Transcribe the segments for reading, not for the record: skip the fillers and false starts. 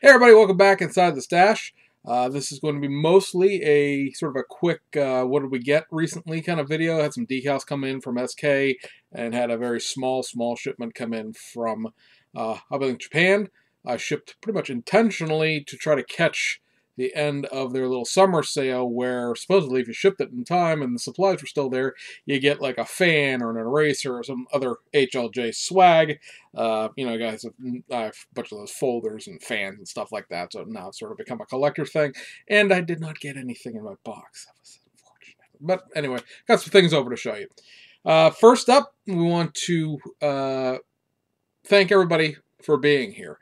Hey everybody, welcome back inside the stash. This is going to be mostly a sort of a quick what did we get recently kind of video. Had some decals come in from SK and had a very small shipment come in from Hobby Japan. I shipped pretty much intentionally to try to catch the end of their little summer sale where supposedly if you shipped it in time and the supplies were still there, you get like a fan or an eraser or some other HLJ swag. Guys, I have a bunch of those folders and fans and stuff like that, so now it's sort of become a collector's thing, and I did not get anything in my box. That was unfortunate. But anyway, got some things over to show you. First up, we want to thank everybody for being here.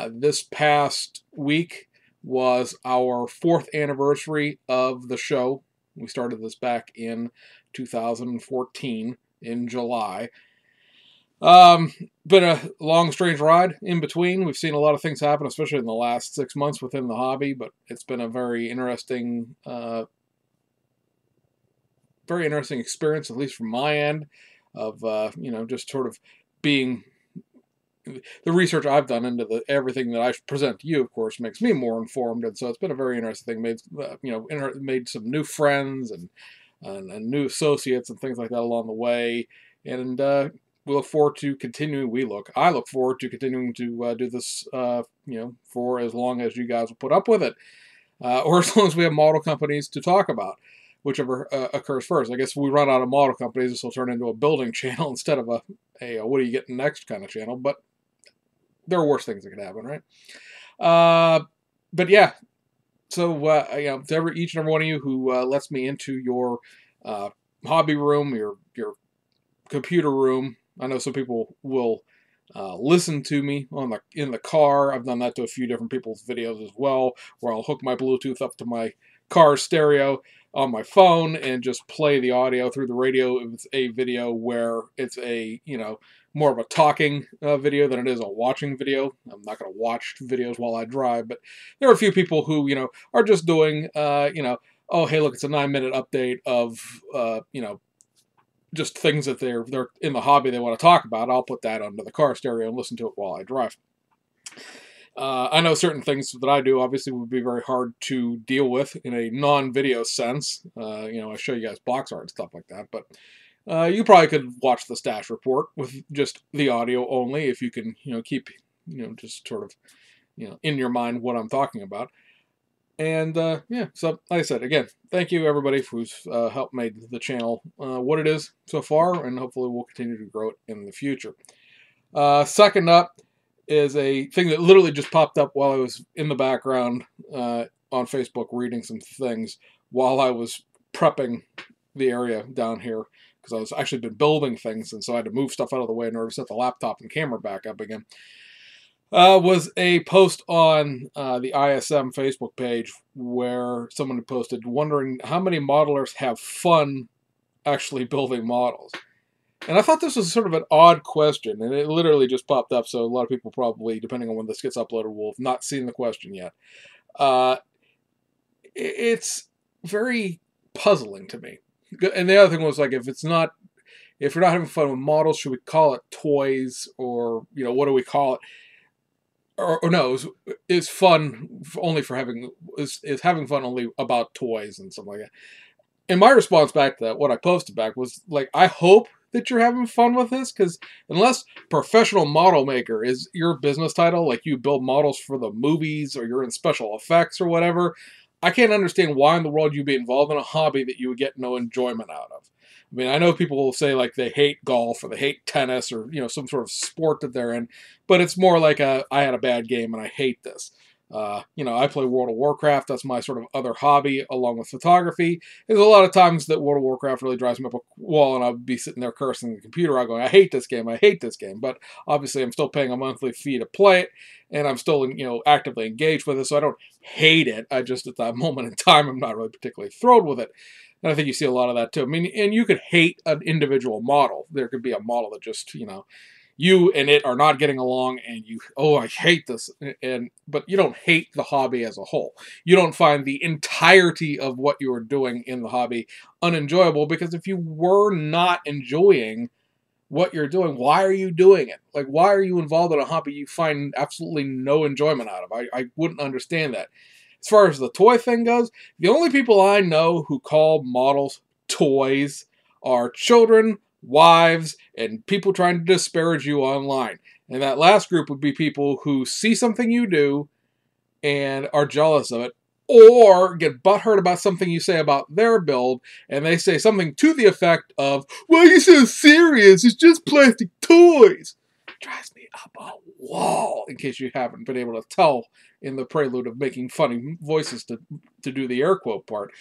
This past week was our 4th anniversary of the show. We started this back in 2014 in July. Been a long, strange ride in between. We've seen a lot of things happen, especially in the last 6 months within the hobby, but it's been a very interesting experience, at least from my end, of, just sort of being... The research I've done into everything that I present to you, of course, makes me more informed, and so it's been a very interesting thing. Made some new friends and new associates and things like that along the way, and we look forward to continuing. I look forward to continuing to do this, for as long as you guys will put up with it, or as long as we have model companies to talk about. Whichever occurs first. I guess if we run out of model companies, this will turn into a building channel instead of a what are you getting next kind of channel. But there are worse things that could happen, right? But yeah, so to each and every one of you who lets me into your hobby room, your computer room. I know some people will listen to me in the car. I've done that to a few different people's videos as well, where I'll hook my Bluetooth up to my car stereo on my phone and just play the audio through the radio. If it's a video where it's a more of a talking video than it is a watching video. I'm not going to watch videos while I drive, but there are a few people who, are just doing, oh, hey, look, it's a 9-minute update of, just things that they're in the hobby they want to talk about. I'll put that onto the car stereo and listen to it while I drive. I know certain things that I do obviously would be very hard to deal with in a non-video sense. I show you guys box art and stuff like that, but you probably could watch the stash report with just the audio only if you can, keep, just sort of, in your mind what I'm talking about. And, so like I said, again, thank you everybody who's helped make the channel what it is so far, and hopefully we'll continue to grow it in the future. Second up is a thing that literally just popped up while I was in the background on Facebook reading some things while I was prepping the area down here, because I was actually been building things, and so I had to move stuff out of the way in order to set the laptop and camera back up again. Was a post on the ISM Facebook page where someone had posted wondering how many modelers have fun actually building models. And I thought this was sort of an odd question, and it literally just popped up, so a lot of people probably, depending on when this gets uploaded, will have not seen the question yet. It's very puzzling to me. And the other thing was, like, if you're not having fun with models, should we call it toys, or, what do we call it? Or no, is fun only for having, is having fun only about toys and stuff like that. And my response back to that, what I posted back, was like, I hope that you're having fun with this, because unless professional model maker is your business title, like you build models for the movies or you're in special effects or whatever, I can't understand why in the world you'd be involved in a hobby that you would get no enjoyment out of. I mean, I know people will say like they hate golf or they hate tennis or, some sort of sport that they're in, but it's more like I had a bad game and I hate this. I play World of Warcraft. That's my sort of other hobby along with photography. There's a lot of times that World of Warcraft really drives me up a wall and I'll be sitting there cursing the computer out going, I hate this game, I hate this game. But obviously I'm still paying a monthly fee to play it, and I'm still, actively engaged with it, so I don't hate it. I just, at that moment in time, I'm not really particularly thrilled with it. And I think you see a lot of that too. I mean, and you could hate an individual model. There could be a model that just, you and it are not getting along, and I hate this. But you don't hate the hobby as a whole. You don't find the entirety of what you are doing in the hobby unenjoyable, because if you were not enjoying what you're doing. Why are you doing it? Like, why are you involved in a hobby you find absolutely no enjoyment out of? I wouldn't understand that. As far as the toy thing goes, the only people I know who call models toys are children, wives, and people trying to disparage you online. And that last group would be people who see something you do and are jealous of it, or get butthurt about something you say about their build, and they say something to the effect of, "Why are you so serious? It's just plastic toys." It drives me up a wall, in case you haven't been able to tell in the prelude of making funny voices to do the air quote part.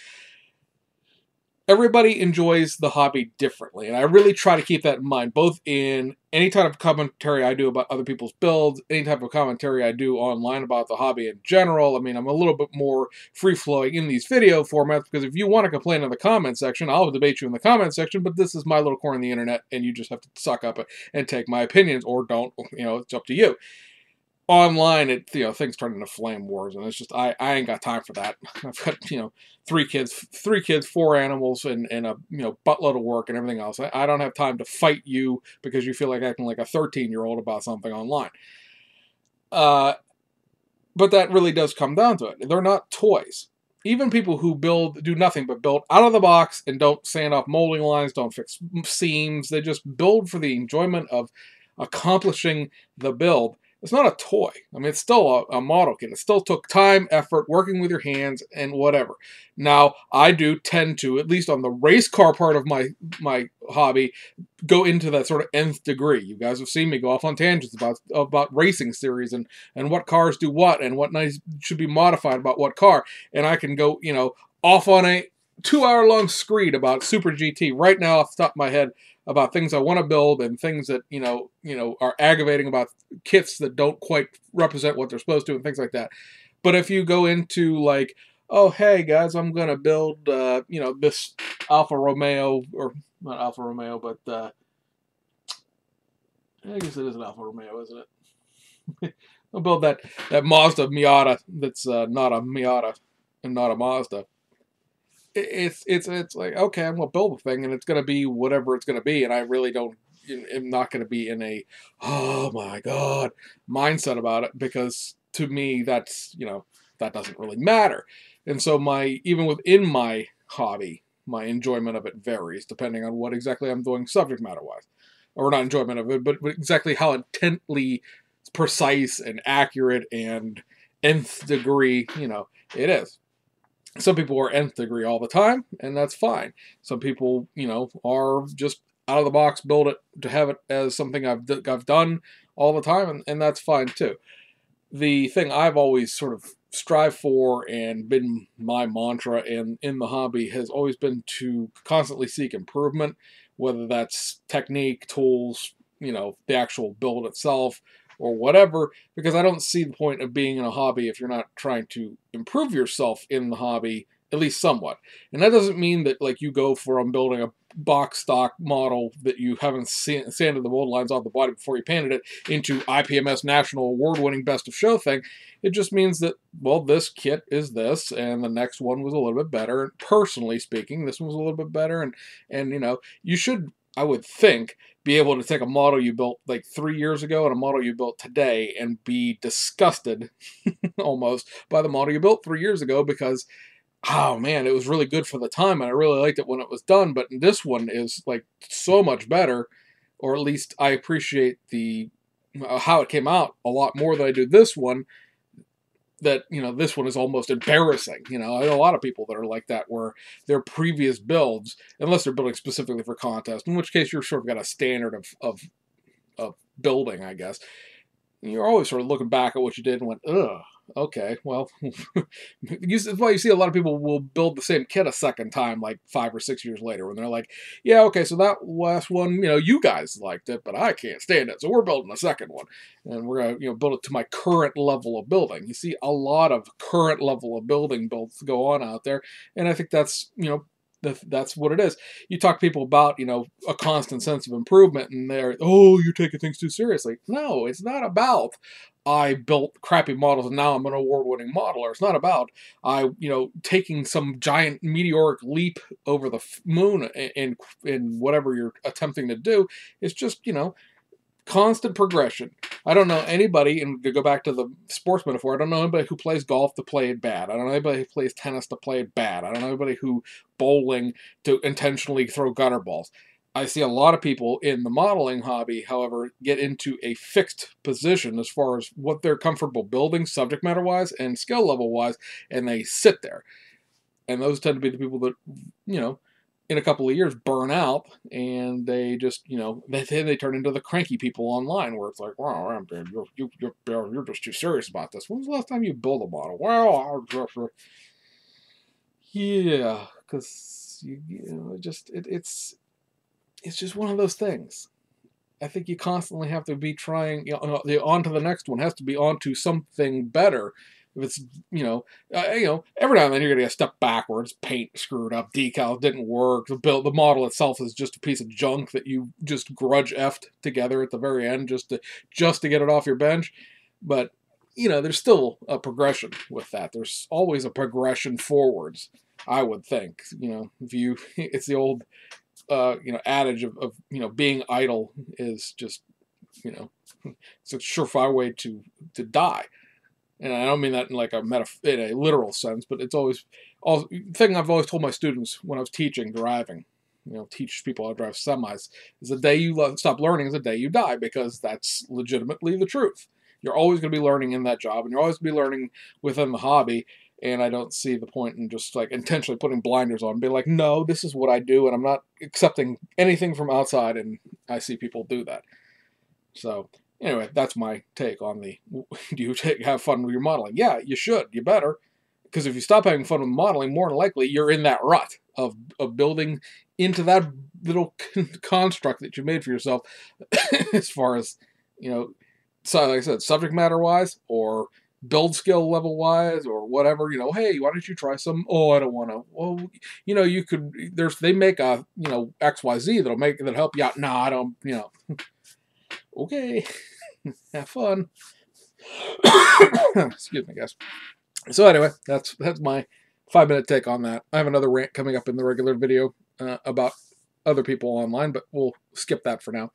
Everybody enjoys the hobby differently, and I really try to keep that in mind, both in any type of commentary I do about other people's builds, any type of commentary I do online about the hobby in general. I mean, I'm a little bit more free-flowing in these video formats, because if you want to complain in the comment section, I'll debate you in the comment section, but this is my little corner of the internet, and you just have to suck up and take my opinions, or don't. It's up to you. Online, things turn into flame wars, and it's just I ain't got time for that. I've got three kids, four animals, and a buttload of work and everything else. I don't have time to fight you because you feel like acting like a 13-year-old about something online. But that really does come down to it. They're not toys. Even people who do nothing but build out of the box and don't sand off molding lines, don't fix seams. They just build for the enjoyment of accomplishing the build. It's not a toy. I mean, it's still a model kit. It still took time, effort, working with your hands, and whatever. Now, I do tend to, at least on the race car part of my hobby, go into that sort of nth degree. You guys have seen me go off on tangents about racing series and what cars do what and what should be modified about what car. And I can go, off on a 2-hour-long screed about Super GT right now off the top of my head, about things I want to build and things that are aggravating about kits that don't quite represent what they're supposed to and things like that. But if you go into like, oh hey guys, I'm gonna build this Alfa Romeo, or not Alfa Romeo, but I guess it is an Alfa Romeo, isn't it? I'll build that Mazda Miata that's not a Miata and not a Mazda. It's like, okay, I'm gonna build a thing and it's gonna be whatever it's gonna be, and I really am not gonna be in a oh my god mindset about it, because to me that doesn't really matter. And so even within my hobby, my enjoyment of it varies depending on what exactly I'm doing subject matter wise, or not enjoyment of it, but exactly how intently precise and accurate and nth degree it is. Some people are nth degree all the time, and that's fine. Some people, are just out of the box, build it to have it as something I've done all the time, and that's fine too. The thing I've always sort of strived for and been my mantra in the hobby has always been to constantly seek improvement, whether that's technique, tools, the actual build itself, or whatever, because I don't see the point of being in a hobby if you're not trying to improve yourself in the hobby, at least somewhat. And that doesn't mean that like you go from building a box stock model that you haven't sanded the mold lines off the body before you painted it into IPMS National Award-winning Best of Show thing. It just means that, well, this kit is this, and the next one was a little bit better. And personally speaking, this one was a little bit better, and you should, I would think, be able to take a model you built like 3 years ago and a model you built today and be disgusted almost by the model you built 3 years ago, because oh man, it was really good for the time and I really liked it when it was done, but this one is like so much better, or at least I appreciate the how it came out a lot more than I do this one. That this one is almost embarrassing. I know a lot of people that are like that, where their previous builds, unless they're building specifically for contest, in which case you're sort of got a standard of building, I guess. You're always sort of looking back at what you did and went, ugh, okay, well, that's why you see a lot of people will build the same kit a second time, like 5 or 6 years later, when they're like, yeah, okay, so that last one, you guys liked it, but I can't stand it, so we're building a second one, and we're gonna, build it to my current level of building. You see a lot of current level of building builds go on out there, and I think that's, That's what it is. You talk to people about, you know, a constant sense of improvement, and they're, oh, you're taking things too seriously. No, it's not about I built crappy models and now I'm an award-winning modeler. It's not about you know, taking some giant meteoric leap over the moon in whatever you're attempting to do. It's just, you know, constant progression. I don't know anybody, and to go back to the sports metaphor, I don't know anybody who plays golf to play it bad. I don't know anybody who plays tennis to play it bad. I don't know anybody who bowling to intentionally throw gutter balls. I see a lot of people in the modeling hobby, however, get into a fixed position as far as what they're comfortable building, subject matter wise and skill level wise, and they sit there. And those tend to be the people that, you know, in a couple of years burn out, and they just, you know, they turn into the cranky people online where it's like, wow, you're just too serious about this. When was the last time you built a model? Well, yeah, because you know, it's just one of those things. I think you constantly have to be trying, you know, on to the next one has to be on to something better. If it's, you know, every now and then you're gonna get a step backwards, paint screwed up, decal didn't work, the model itself is just a piece of junk that you just grudge effed together at the very end just to get it off your bench. But you know, there's still a progression with that. There's always a progression forwards, I would think. You know, if you, it's the old you know, adage of, you know, being idle is just, you know, it's a surefire way to die. And I don't mean that in like in a literal sense, but it's always thing I've always told my students when I was teaching driving, you know, teach people how to drive semis, is the day you stop learning is the day you die, because that's legitimately the truth. You're always going to be learning in that job, and you're always going to be learning within the hobby. And I don't see the point in just like intentionally putting blinders on and be like, no, this is what I do, and I'm not accepting anything from outside. And I see people do that. So anyway, that's my take on the, do you have fun with your modeling? Yeah, you should. You better. Because if you stop having fun with modeling, more than likely you're in that rut of building into that little construct that you made for yourself as far as, you know, so like I said, subject matter wise or build skill level wise or whatever, you know, hey, why don't you try some? Oh, I don't want to. Well, you know, you could, they make a, you know, XYZ that'll help you out. No, I don't, you know. Okay. Have fun. Excuse me, guys. So anyway, that's my 5-minute take on that. I have another rant coming up in the regular video about other people online, but we'll skip that for now.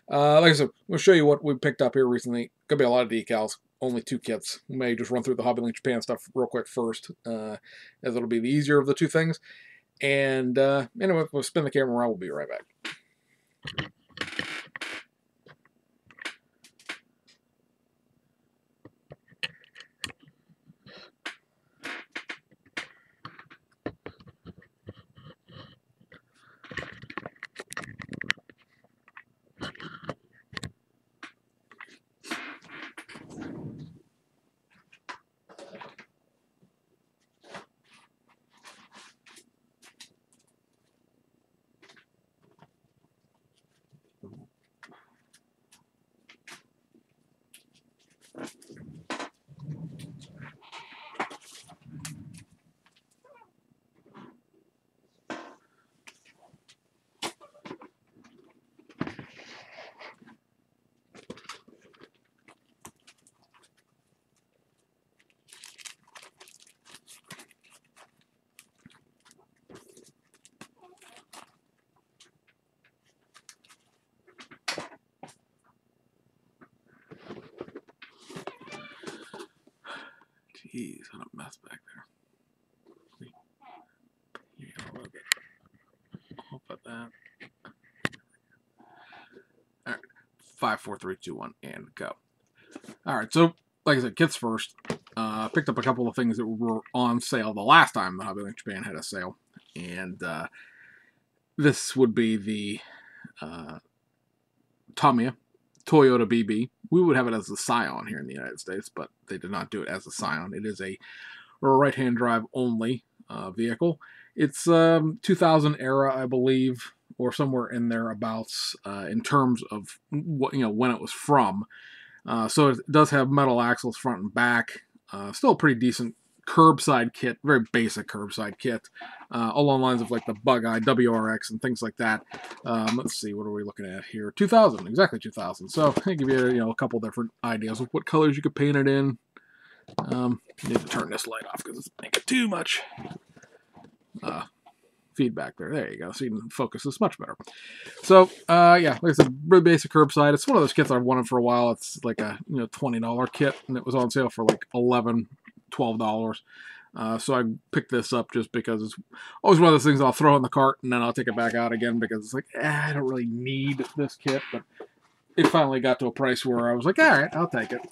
Like I said, we'll show you what we picked up here recently. Gonna be a lot of decals, only 2 kits. We may just run through the Hobbylink Japan stuff real quick first, as it'll be the easier of the 2 things. And anyway, we'll spin the camera around. We'll be right back. Jeez, what a mess back there. Yeah, a little bit. I'll put that. Alright. 5, 4, 3, 2, 1, and go. Alright, so like I said, kits first. Picked up a couple of things that were on sale the last time the Hobbylink Japan had a sale. And this would be the Tamiya Toyota BB. We would have it as the Scion here in the United States, but they did not do it as a Scion. It is a right-hand drive only vehicle. It's 2000 era, I believe, or somewhere in thereabouts in terms of what, you know, when it was from. So it does have metal axles front and back. Still a pretty decent curbside kit, very basic curbside kit, along the lines of like the Bug Eye WRX and things like that. Let's see, what are we looking at here? 2000, exactly 2000. So I give you, a couple different ideas of what colors you could paint it in. Need to turn this light off because it's making too much feedback there. There you go. So you can focus this much better. So, yeah, like I said, really basic curbside. It's one of those kits I've wanted for a while. It's like a $20 kit, and it was on sale for like $11, $12. So I picked this up just because it's always one of those things I'll throw in the cart and then I'll take it back out again because it's like, I don't really need this kit. But it finally got to a price where I was like, all right, I'll take it.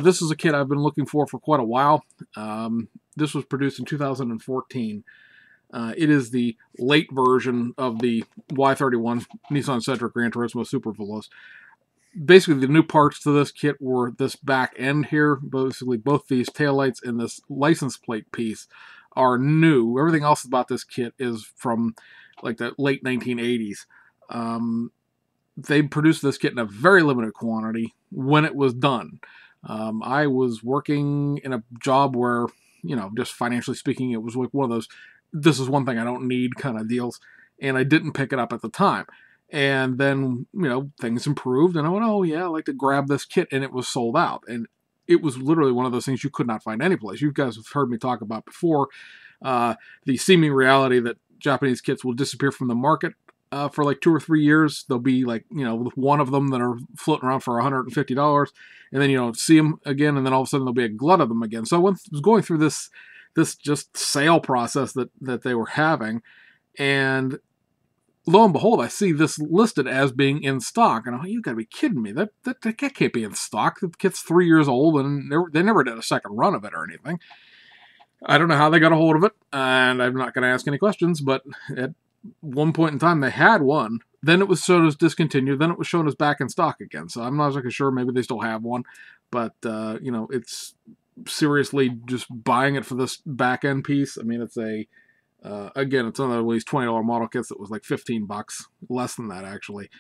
This is a kit I've been looking for quite a while. This was produced in 2014. It is the late version of the Y31 Nissan-Sentra Gran Turismo Super Veloz. Basically, the new parts to this kit were this back end here. Basically, both these taillights and this license plate piece are new. Everything else about this kit is from like the late 1980s. They produced this kit in a very limited quantity when it was done. I was working in a job where, just financially speaking, it was like one of those, this is one thing I don't need kind of deals, and I didn't pick it up at the time. And then, things improved, and I went, oh yeah, I'd like to grab this kit, and it was sold out. And it was literally one of those things you could not find anyplace. You guys have heard me talk about before, the seeming reality that Japanese kits will disappear from the market for like 2 or 3 years. There'll be like, one of them that are floating around for $150, and then you don't see them again, and then all of a sudden there'll be a glut of them again. So I was going through this just sale process that they were having, and lo and behold, I see this listed as being in stock, and I'm like, you gotta be kidding me. That can't be in stock. The kit's 3 years old, and they never did a second run of it or anything. I don't know how they got a hold of it, and I'm not going to ask any questions, but at one point in time, they had one. Then it was shown as discontinued. Then it was shown as back in stock again. So I'm not exactly sure. Maybe they still have one, but, it's seriously just buying it for this back end piece. I mean, it's again, it's one of these $20 model kits that was like $15, less than that actually,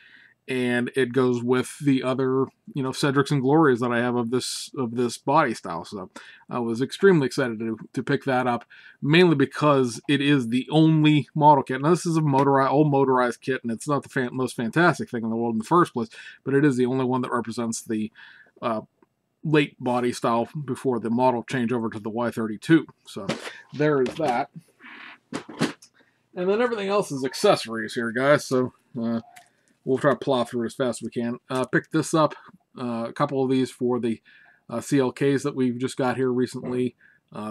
and it goes with the other Cedrics and Glorias that I have of this body style. So I was extremely excited to pick that up, mainly because it is the only model kit. Now this is a old motorized kit, and it's not the most fantastic thing in the world in the first place, but it is the only one that represents the late body style before the model change over to the Y32. So there is that. And then everything else is accessories here, guys. So we'll try to plow through it as fast as we can. Picked this up, a couple of these for the CLKs that we've just got here recently.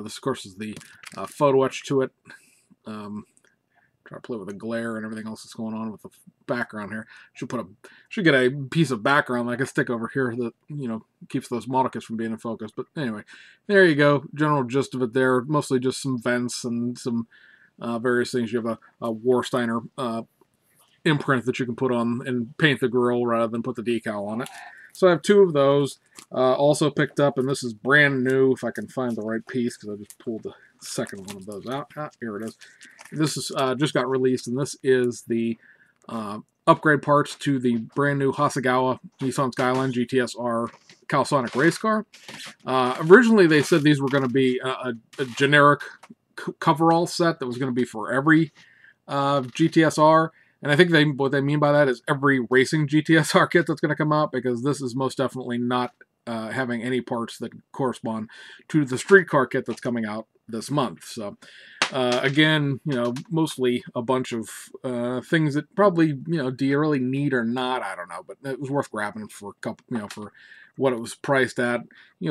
This, of course, is the photo etch to it. Try to play with the glare and everything else that's going on with the background here. Should get a piece of background that I can stick over here that keeps those model kits from being in focus. But anyway, there you go. General gist of it there. Mostly just some vents and some various things. You have a Warsteiner imprint that you can put on and paint the grill rather than put the decal on it. So I have 2 of those. Also picked up, and this is brand new, if I can find the right piece, because I just pulled the second one of those out. Here it is. This is just got released, and this is the upgrade parts to the brand new Hasegawa Nissan Skyline GTS-R Calisonic race car. Originally, they said these were going to be a generic coverall set that was going to be for every GTS-R. And I think what they mean by that is every racing GTS-R kit that's going to come out, because this is most definitely not having any parts that correspond to the street car kit that's coming out this month. So, again, mostly a bunch of things that probably, do you really need or not? I don't know, but it was worth grabbing for a couple, for what it was priced at.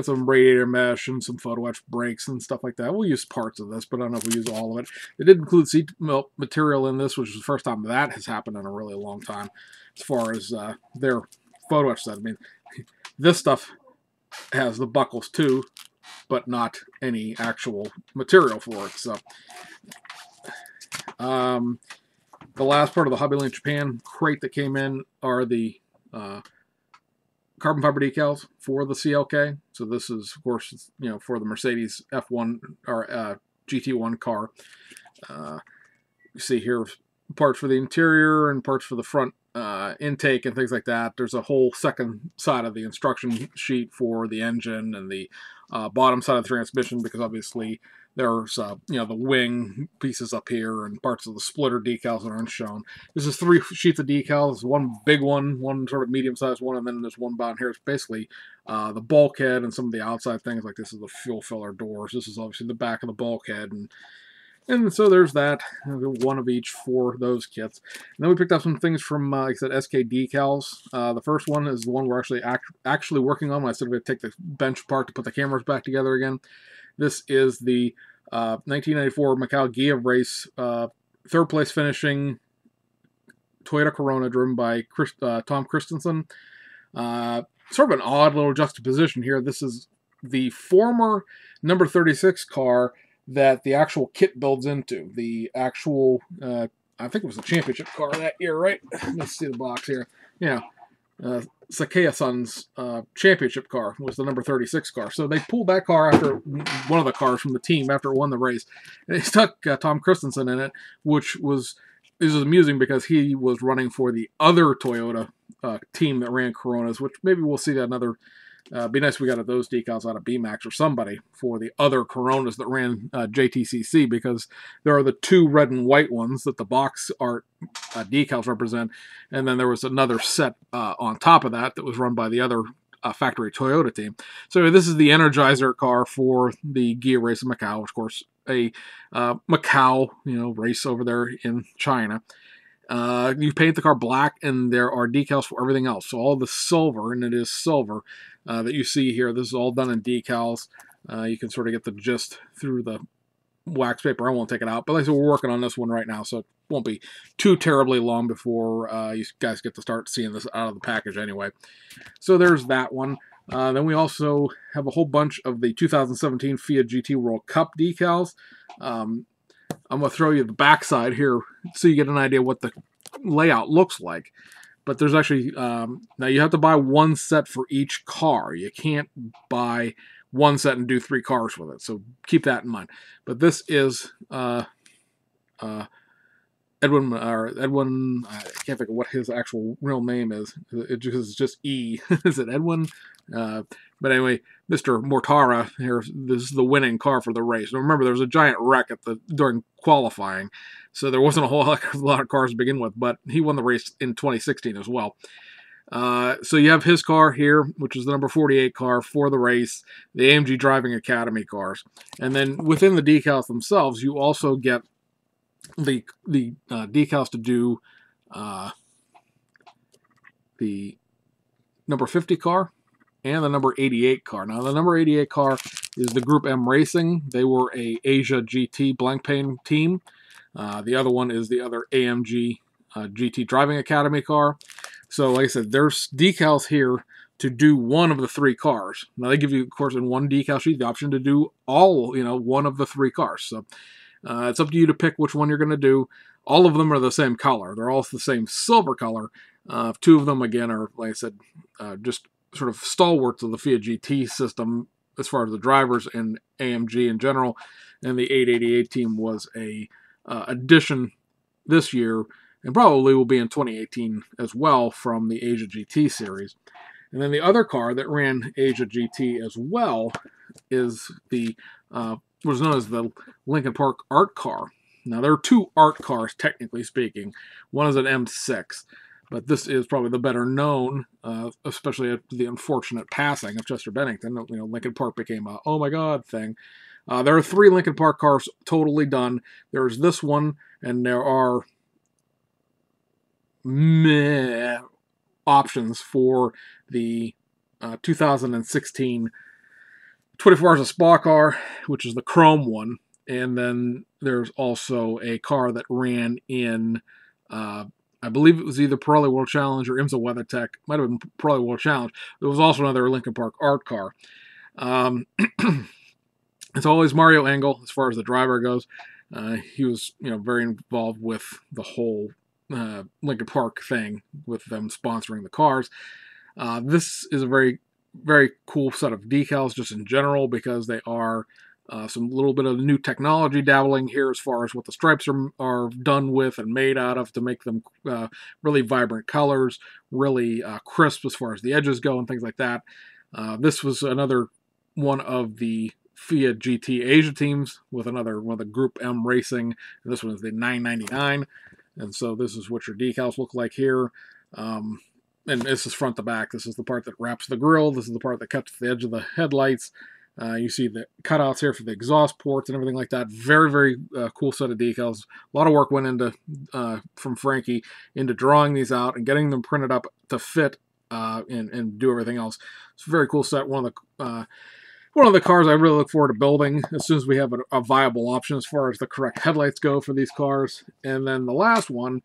Some radiator mesh and some photo etch brakes and stuff like that. We'll use parts of this, but I don't know if we use all of it. It did include seat material in this, which is the first time that has happened in a really long time as far as their photo etch set. I mean, this stuff has the buckles too, but not any actual material for it. So, the last part of the Hobby Lane Japan crate that came in are the carbon fiber decals for the CLK. So this is, of course, for the Mercedes F1 or GT1 car. You see here parts for the interior and parts for the front intake and things like that. There's a whole second side of the instruction sheet for the engine and the bottom side of the transmission, because obviously There's the wing pieces up here and parts of the splitter decals that aren't shown. This is 3 sheets of decals, one big one sort of medium-sized one, and then there's one down here. It's basically the bulkhead and some of the outside things, like this is the fuel filler doors. This is obviously the back of the bulkhead, and so there's that, one of each for those kits. And then we picked up some things from, like I said, SK Decals. The first one is the one we're actually working on when I said we're going to take the bench apart to put the cameras back together again. This is the 1994 Macau Gia race, third place finishing Toyota Corona driven by Tom Christensen. Sort of an odd little juxtaposition here. This is the former number 36 car that the actual kit builds into. The actual, I think it was a championship car that year, right? Let's see the box here. Yeah. Sakaya-san's championship car was the number 36 car. So they pulled that car after one of the cars from the team after it won the race. And they stuck Tom Christensen in it, which was amusing because he was running for the other Toyota team that ran Coronas, which maybe we'll see another. Be nice if we got those decals out of BMAX or somebody for the other Coronas that ran JTCC, because there are the 2 red and white ones that the box art decals represent, and then there was another set on top of that that was run by the other factory Toyota team. So this is the Energizer car for the Gia race in Macau, of course, a Macau race over there in China. You paint the car black, and there are decals for everything else. So all the silver, and it is silver, that you see here, this is all done in decals. You can sort of get the gist through the wax paper. I won't take it out, but like I said, we're working on this one right now, so it won't be too terribly long before you guys get to start seeing this out of the package anyway. So there's that one. Then we also have a whole bunch of the 2017 FIA GT World Cup decals. I'm going to throw you the backside here so you get an idea what the layout looks like. But there's actually, now you have to buy one set for each car. You can't buy one set and do 3 cars with it. So keep that in mind. But this is Edwin, I can't think of what his actual real name is. It's just E. Is it Edwin? But anyway, Mr. Mortara here, this is the winning car for the race. Now remember, there was a giant wreck during qualifying, so there wasn't a whole lot of cars to begin with, but he won the race in 2016 as well. So you have his car here, which is the number 48 car for the race, the AMG Driving Academy cars. And then within the decals themselves, you also get the decals to do the number 50 car and the number 88 car. Now, the number 88 car is the Group M Racing. They were a Asia GT blank paint team. The other one is the other AMG GT Driving Academy car. So, like I said, there's decals here to do one of the 3 cars. Now, they give you, of course, in one decal sheet the option to do all, one of the 3 cars. So, it's up to you to pick which one you're going to do. All of them are the same color. They're all the same silver color. 2 of them, again, are, like I said, just sort of stalwarts of the FIA GT system as far as the drivers and AMG in general. And the 888 team was a addition this year, and probably will be in 2018 as well, from the Asia GT series. And then the other car that ran Asia GT as well is the what is known as the Lincoln Park Art Car. Now, there are 2 art cars, technically speaking. One is an M6, but this is probably the better known, especially after the unfortunate passing of Chester Bennington. Lincoln Park became a oh my god thing. There are 3 Lincoln Park cars totally done. There's this one, and there are options for the 2016 24 Hours of Spa car, which is the chrome one. And then there's also a car that ran in, I believe it was either Pirelli World Challenge or IMSA WeatherTech. Might have been Pirelli World Challenge. There was also another Lincoln Park art car. It's always Mario Engel as far as the driver goes. He was, very involved with the whole Lincoln Park thing, with them sponsoring the cars. This is a very, very cool set of decals just in general, because they are some little bit of new technology dabbling here as far as what the stripes are done with and made out of to make them really vibrant colors, really crisp as far as the edges go and things like that. This was another one of the FIA GT Asia teams with another one of the Group M Racing. And this one is the 999. And so this is what your decals look like here. And this is front to back. This is the part that wraps the grille. This is the part that cuts the edge of the headlights. You see the cutouts here for the exhaust ports and everything like that. Very, very cool set of decals. A lot of work went into from Frankie into drawing these out and getting them printed up to fit and do everything else. It's a very cool set. One of the cars I really look forward to building as soon as we have a viable option as far as the correct headlights go for these cars. And then the last one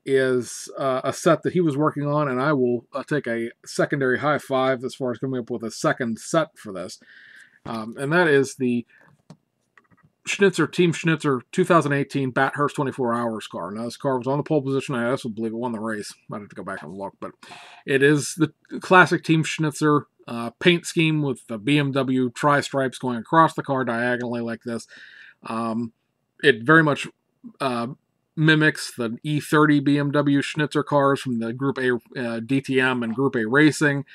is a set that he was working on, and I will take a secondary high five as far as coming up with a second set for this. And that is the Schnitzer, Team Schnitzer 2018 Bathurst 24 Hours car. Now, this car was on the pole position. I also believe it won the race. Might have to go back and look, but it is the classic Team Schnitzer paint scheme with the BMW tri-stripes going across the car diagonally like this. It very much mimics the E30 BMW Schnitzer cars from the Group A DTM and Group A Racing.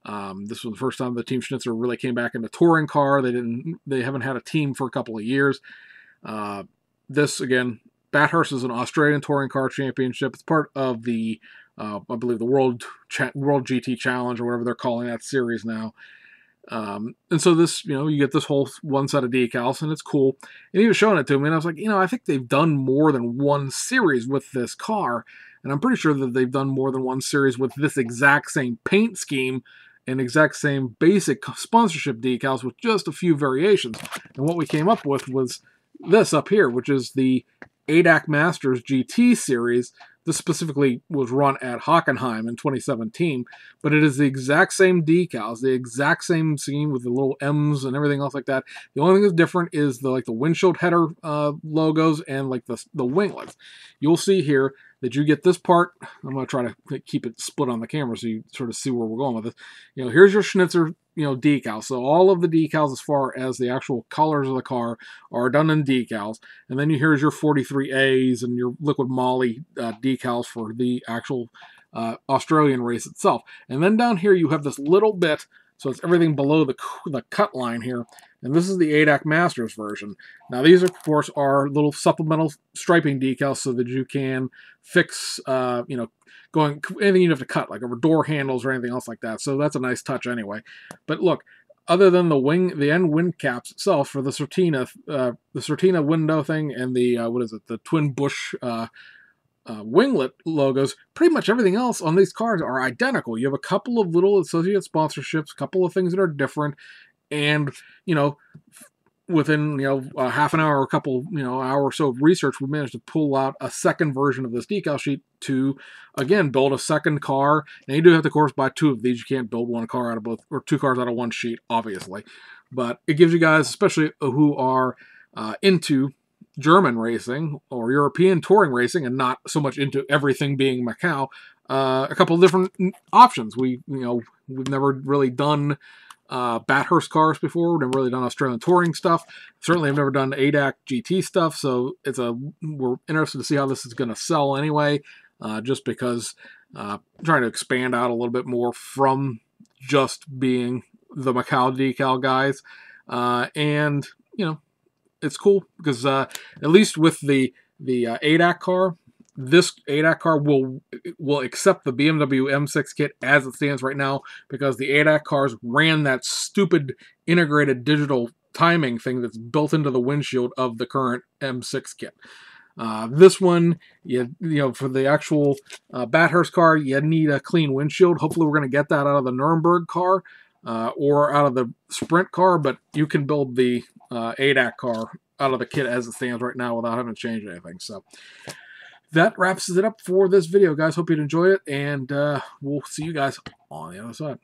This was the first time the Team Schnitzer really came back into touring car. They haven't had a team for a couple of years. This again, Bathurst is an Australian touring car championship. It's part of the I believe the World GT Challenge or whatever they're calling that series now. And so this, you get this whole one set of decals, and it's cool. And he was showing it to me, and I was like, I think they've done more than one series with this car, and I'm pretty sure that they've done more than one series with this exact same paint scheme and exact same basic sponsorship decals with just a few variations. And what we came up with was this up here, which is the ADAC Masters GT series. This specifically was run at Hockenheim in 2017, but it is the exact same decals, the exact same scheme with the little M's and everything else like that. The only thing that's different is the windshield header logos and like the winglets. You'll see here that you get this part. I'm going to try to keep it split on the camera so you sort of see where we're going with this. Here's your Schnitzer decal. So all of the decals as far as the actual colors of the car are done in decals. And then here's your 43As and your liquid moly decals for the actual Australian race itself. And then down here you have this little bit, so it's everything below the cut line here. And this is the ADAC Masters version. Now these, of course, are little supplemental striping decals so that you can fix, anything you have to cut, like over door handles or anything else like that. So that's a nice touch anyway. But look, other than the end wind caps itself for the Certina window thing and the, the twin bush winglet logos, pretty much everything else on these cars are identical. You have a couple of little associate sponsorships, a couple of things that are different, and within a half an hour or a couple hour or so of research, we managed to pull out a second version of this decal sheet to again build a second car. And you do have to, of course, buy two of these. You can't build one car out of both, or two cars out of one sheet, obviously. But it gives you guys, especially who are into German racing or European touring racing and not so much into everything being Macau, a couple of different options. We've never really done Bathurst cars before. We've never really done Australian touring stuff. Certainly I've never done ADAC GT stuff, so we're interested to see how this is going to sell anyway, just because trying to expand out a little bit more from just being the Macau decal guys. And it's cool because at least with the ADAC car, this ADAC car will accept the BMW M6 kit as it stands right now, because the ADAC cars ran that stupid integrated digital timing thing that's built into the windshield of the current M6 kit. This one, for the actual Bathurst car, you need a clean windshield. Hopefully we're going to get that out of the Nuremberg car or out of the Sprint car, but you can build the ADAC car out of the kit as it stands right now without having to change anything. So that wraps it up for this video, guys. Hope you enjoyed it, and we'll see you guys on the other side.